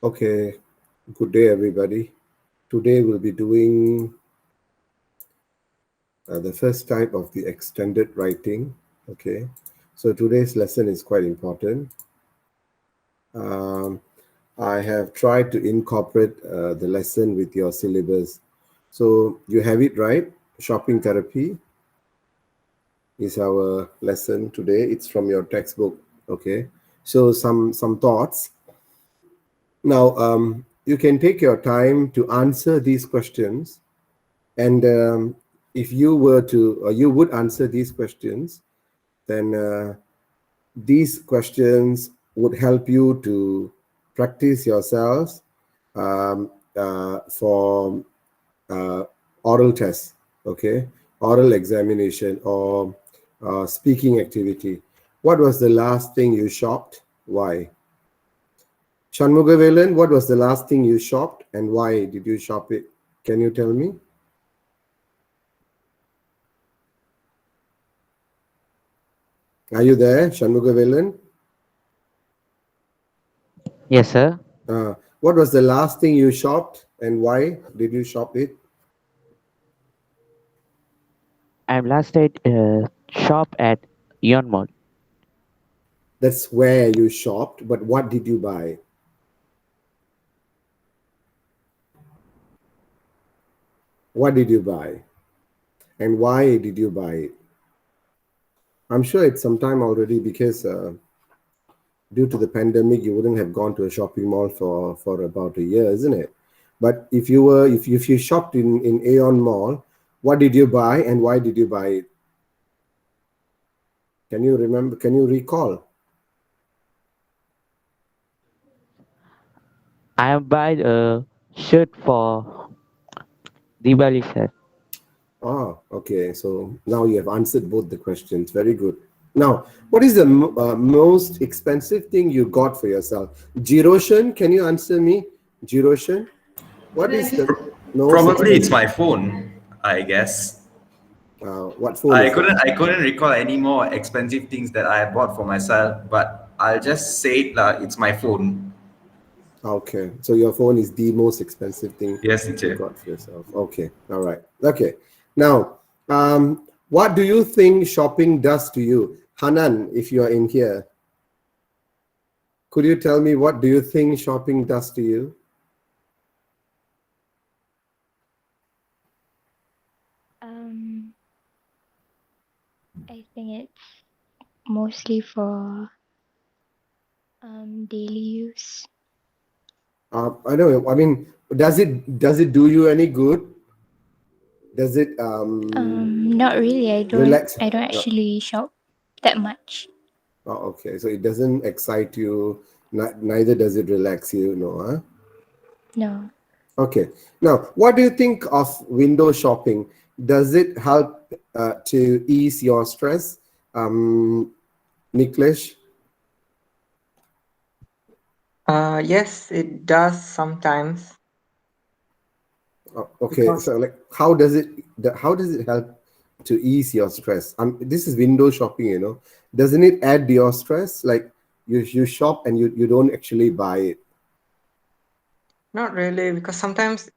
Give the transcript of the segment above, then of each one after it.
Okay, good day everybody. Today we'll be doing the first type of the extended writing. Okay, so today's lesson is quite important. Um, I have tried to incorporate the lesson with your syllabus. So you have it right. Shopping therapy is our lesson today. It's from your textbook. Okay, so some thoughts. Now you can take your time to answer these questions. And if you were to, or you would answer these questions, then these questions would help you to practice yourselves for oral tests, okay? Oral examination or speaking activity. What was the last thing you shopped? Why? Shanmugavelan, what was the last thing you shopped and why did you shop it? Can you tell me? Are you there, Shanmugavelan? Yes, sir. What was the last thing you shopped and why did you shop it? I'm last at shop at Eon Mall. That's where you shopped, but what did you buy? What did you buy? And why did you buy it? I'm sure it's some time already because due to the pandemic, you wouldn't have gone to a shopping mall for about a year, isn't it? But if you shopped in Aeon Mall, what did you buy and why did you buy it? Can you remember? Can you recall? I have buy a shirt for Diwali, sir. Ah, okay. So now you have answered both the questions. Very good. Now, what is the most expensive thing you got for yourself? Jiroshan, can you answer me? Jiroshan, what is the most Probably it's expensive? my phone, I guess. What phone is it? I couldn't recall any more expensive things that I bought for myself, but I'll just say it, it's my phone. Okay, so your phone is the most expensive thing Yes, you teacher. got for yourself. Okay, all right. Okay, now, what do you think shopping does to you? Hanan, if you are in here, could you tell me what do you think shopping does to you? Um, I think it's mostly for daily use. I don't know. I mean, does it do you any good? Does it Not really. relax? I don't actually shop that much. Oh, okay, so it doesn't excite you. Neither does it relax you. No, huh? No. Okay. Now, what do you think of window shopping? Does it help to ease your stress, Niklesh? Yes, it does sometimes Okay, because so like, how does it help to ease your stress? This is window shopping, you know. Doesn't it add to your stress? Like you shop and you don't actually buy it. not really because sometimes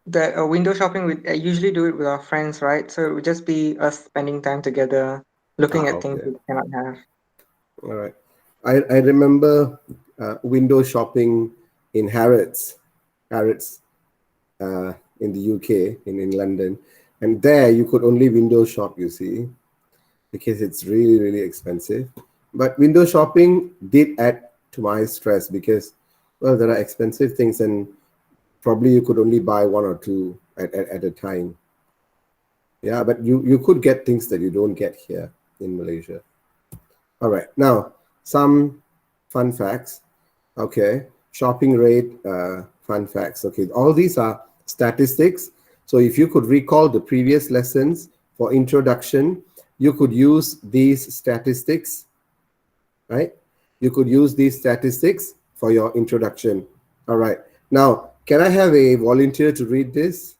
the window shopping we usually do it with our friends, right? So it would just be us spending time together, looking at things Okay, we cannot have. all right. I remember window shopping in Harrods in the UK, in London, and there you could only window shop. You see, because it's really expensive. But window shopping did add to my stress because, well, there are expensive things and probably you could only buy one or two at a time. Yeah, but you could get things that you don't get here in Malaysia. All right, now some fun facts. Okay, shopping rate fun facts. Okay, all these are statistics. So if you could recall the previous lessons for introduction, you could use these statistics, right? You could use these statistics for your introduction. All right, now can I have a volunteer to read this?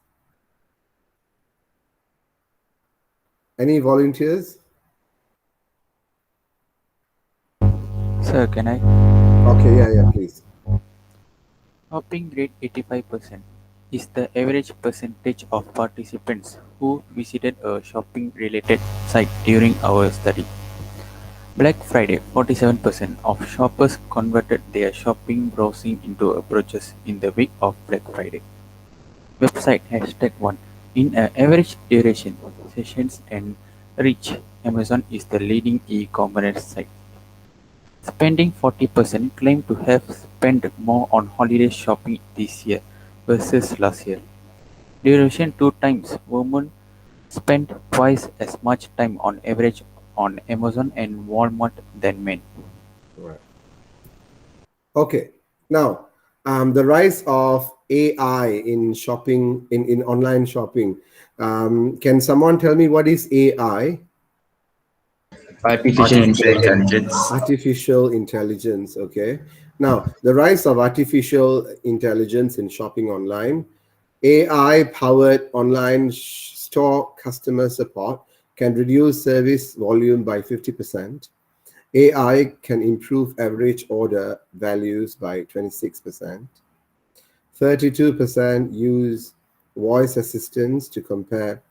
Any volunteers? Sir, can I? Okay, yeah, please. Shopping rate 85% is the average percentage of participants who visited a shopping related site during our study. Black Friday 47% of shoppers converted their shopping browsing into a purchase in the week of Black Friday. Website #1 in average duration, sessions and reach, Amazon is the leading e-commerce site. Spending 40% claim to have spent more on holiday shopping this year versus last year. Duration 2 times, women spend twice as much time on average on Amazon and Walmart than men. Right. Okay. Now, the rise of AI in shopping, in online shopping. Can someone tell me what is AI? Artificial intelligence. Artificial intelligence. Okay. Now, the rise of artificial intelligence in shopping online. AI-powered online store customer support can reduce service volume by 50%. AI can improve average order values by 26%. 32% use voice assistants to compare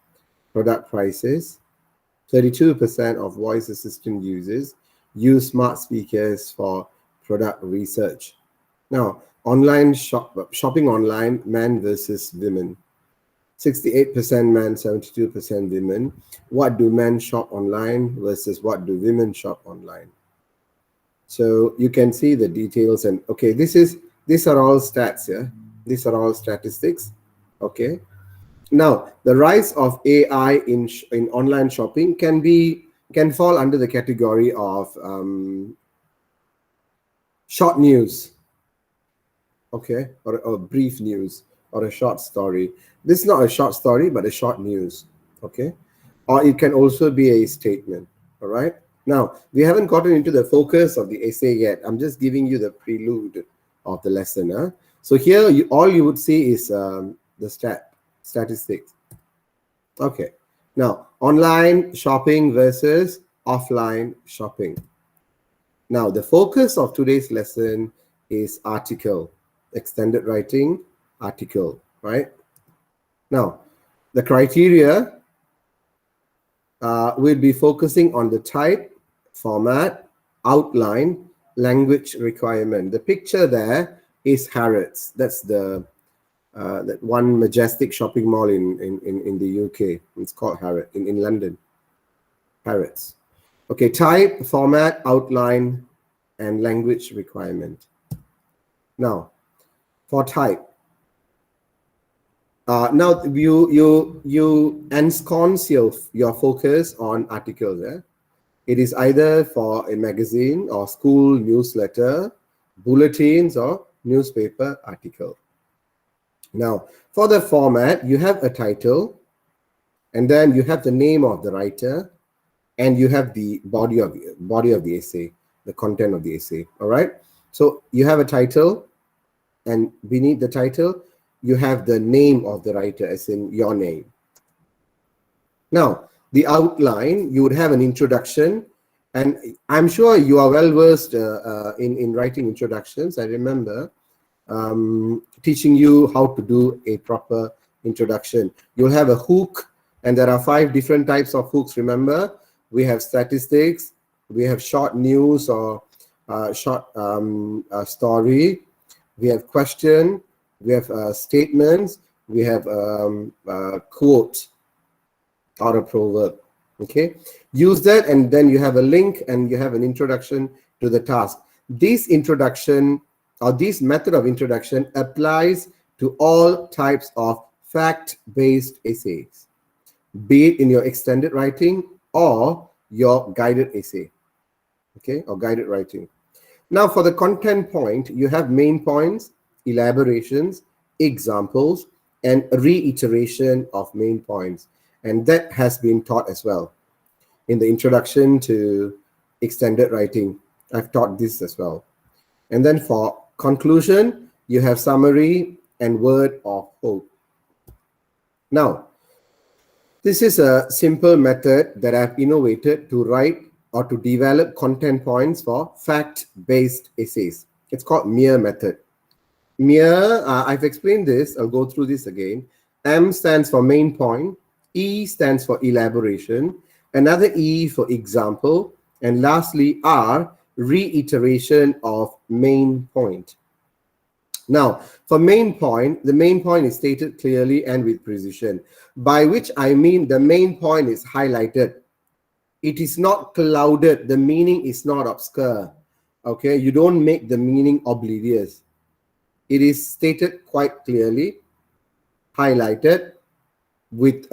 product prices. 32% of voice assistant users use smart speakers for product research. Now, shopping online, men versus women. 68% men, 72% women. What do men shop online versus what do women shop online? So you can see the details, and okay, these are all stats, yeah. These are all statistics. Okay. Now, the rise of AI in online shopping can fall under the category of short news, okay, or brief news, or a short story. This is not a short story, but a short news, okay? Or it can also be a statement, all right? Now, we haven't gotten into the focus of the essay yet. I'm just giving you the prelude of the lesson. Huh? So here, all you would see is the statistics. Okay. Now, online shopping versus offline shopping. Now, the focus of today's lesson is article, extended writing, article, right? Now, the criteria will be focusing on the type, format, outline, language requirement. The picture there is Harrods. That's the that one majestic shopping mall in the UK. It's called Harrods in London. Harrods. Okay, type, format, outline, and language requirement. Now, for type. Now you ensconce your focus on articles. It is either for a magazine or school newsletter, bulletins, or newspaper article. Now, for the format, you have a title, and then you have the name of the writer, and you have the body of the essay, the content of the essay. All right. So you have a title, and beneath the title, you have the name of the writer, as in your name. Now, the outline, you would have an introduction, and I'm sure you are well versed in writing introductions. I remember teaching you how to do a proper introduction. You'll have a hook, and there are 5 different types of hooks. Remember, we have statistics, we have short news or short story, we have question, we have statements, we have quote or a proverb. Okay, use that, and then you have a link, and you have an introduction to the task. This introduction, or this method of introduction, applies to all types of fact-based essays, be it in your extended writing or your guided essay, okay, or guided writing. Now, for the content point, you have main points, elaborations, examples, and reiteration of main points. And that has been taught as well. In the introduction to extended writing, I've taught this as well. And then for conclusion, you have summary and word of hope. Now, this is a simple method that I've innovated to write or to develop content points for fact-based essays. It's called MIR method. I've explained this. I'll go through this again. M stands for main point. E stands for elaboration. Another E for example. And lastly, R, reiteration of main point. Now, for main point, the main point is stated clearly and with precision, by which I mean the main point is highlighted. It is not clouded. The meaning is not obscure. Okay, you don't make the meaning oblivious. It is stated quite clearly, highlighted with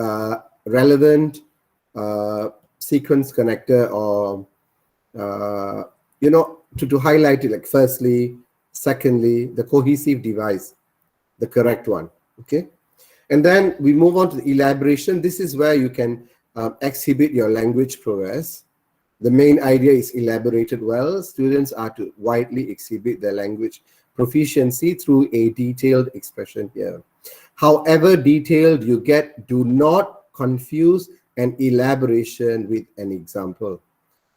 relevant sequence connector or, to highlight it, like firstly, secondly, the cohesive device, the correct one. Okay. And then we move on to the elaboration. This is where you can exhibit your language prowess. The main idea is elaborated well. Students are to widely exhibit their language proficiency through a detailed expression here. However detailed you get, do not confuse an elaboration with an example.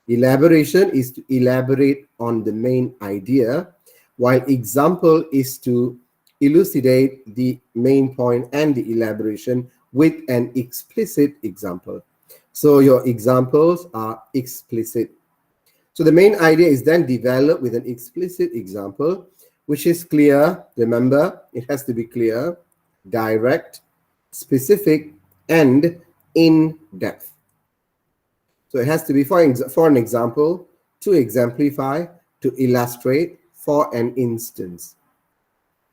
Elaboration is to elaborate on the main idea, while example is to elucidate the main point and the elaboration with an explicit example. So your examples are explicit. So the main idea is then developed with an explicit example, which is clear. Remember, it has to be clear, direct, specific, and in depth. So it has to be for an example, to exemplify, to illustrate, for an instance.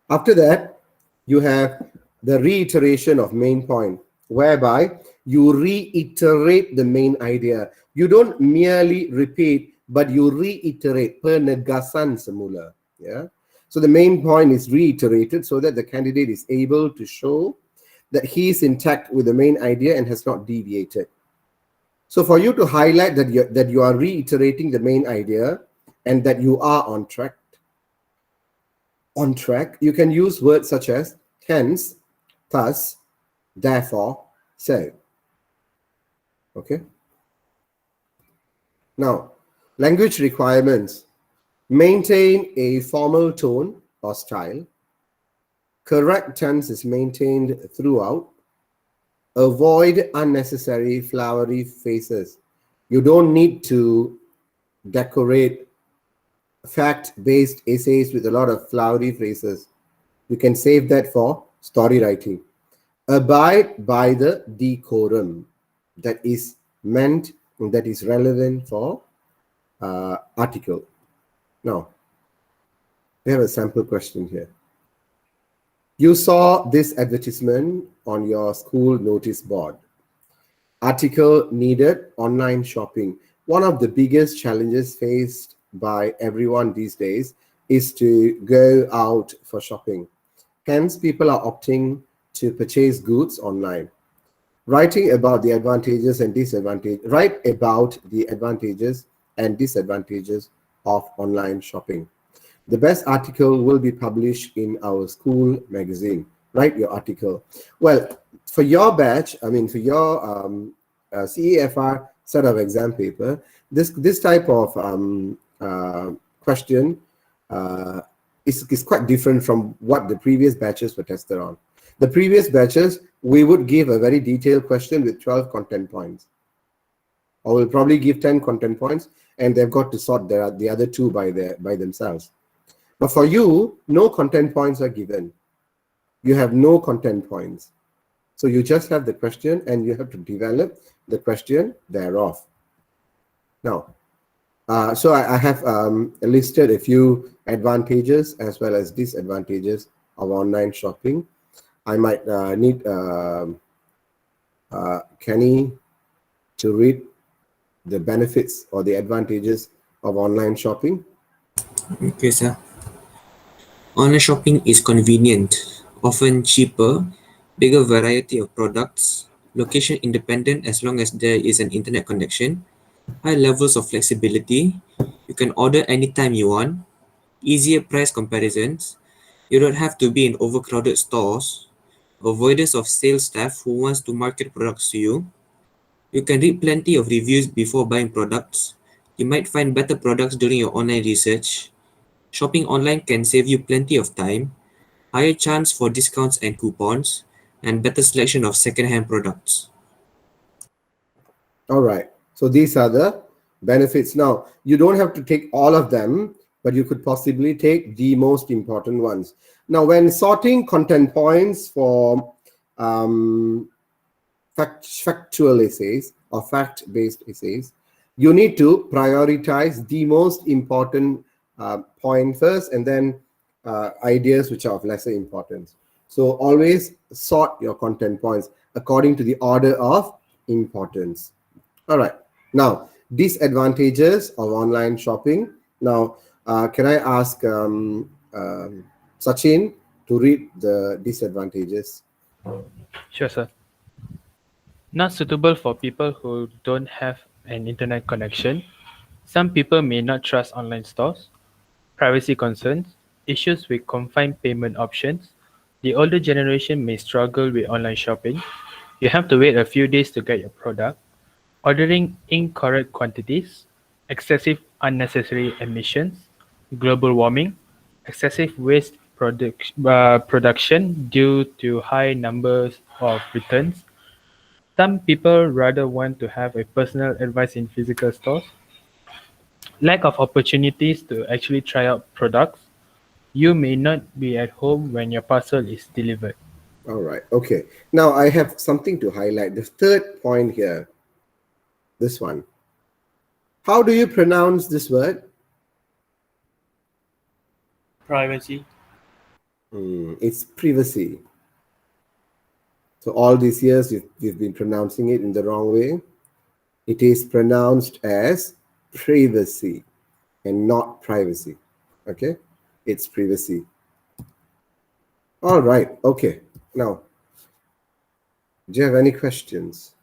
After that, you have the reiteration of main point, whereby you reiterate the main idea. You don't merely repeat, but you reiterate, penegasan semula. Yeah. So the main point is reiterated so that the candidate is able to show that he is intact with the main idea and has not deviated. So for you to highlight that you are reiterating the main idea and that you are on track, you can use words such as hence, thus, therefore, so. Okay. Now, language requirements. Maintain a formal tone or style. Correct tense is maintained throughout. Avoid unnecessary flowery phrases. You don't need to decorate fact-based essays with a lot of flowery phrases. You can save that for story writing. Abide by the decorum that is meant, that is relevant for article. Now, we have a sample question here. You saw this advertisement on your school notice board. Article needed online shopping. One of the biggest challenges faced by everyone these days is to go out for shopping. Hence, people are opting to purchase goods online. Writing about the advantages and disadvantages, write about the advantages and disadvantages of online shopping. The best article will be published in our school magazine. Write your article. Well, for your batch, I mean, for your CEFR set of exam paper, this type of question is quite different from what the previous batches were tested on. The previous batches, we would give a very detailed question with 12 content points. Or we'll probably give 10 content points, and they've got to sort the other two by themselves. But for you, no content points are given. You have no content points. So you just have the question and you have to develop the question thereof. Now, so I have listed a few advantages as well as disadvantages of online shopping. I might need Kenny to read the benefits or the advantages of online shopping. Okay, sir. Online shopping is convenient, often cheaper, bigger variety of products, location independent as long as there is an internet connection, high levels of flexibility, you can order anytime you want, easier price comparisons, you don't have to be in overcrowded stores, avoidance of sales staff who wants to market products to you, you can read plenty of reviews before buying products, you might find better products during your online research, shopping online can save you plenty of time. higher chance for discounts and coupons, and better selection of second-hand products. All right. So these are the benefits. Now, you don't have to take all of them, but you could possibly take the most important ones. Now, when sorting content points for factual essays or fact-based essays, you need to prioritize the most important point first, and then ideas which are of lesser importance. So always sort your content points according to the order of importance. All right. Now, disadvantages of online shopping. Now, can I ask Sachin to read the disadvantages? Sure, sir. Not suitable for people who don't have an internet connection. Some people may not trust online stores. Privacy concerns, issues with confined payment options. The older generation may struggle with online shopping. You have to wait a few days to get your product. Ordering incorrect quantities, excessive unnecessary emissions, global warming, excessive waste production due to high numbers of returns. Some people rather want to have a personal advice in physical stores. Lack of opportunities to actually try out products. You may not be at home when your parcel is delivered. All right. Okay. Now, I have something to highlight. The third point here, this one. How do you pronounce this word? Privacy. It's privacy. So all these years, we've been pronouncing it in the wrong way. It is pronounced as privacy and not privacy. Okay? It's privacy. All right. Okay. Now, do you have any questions?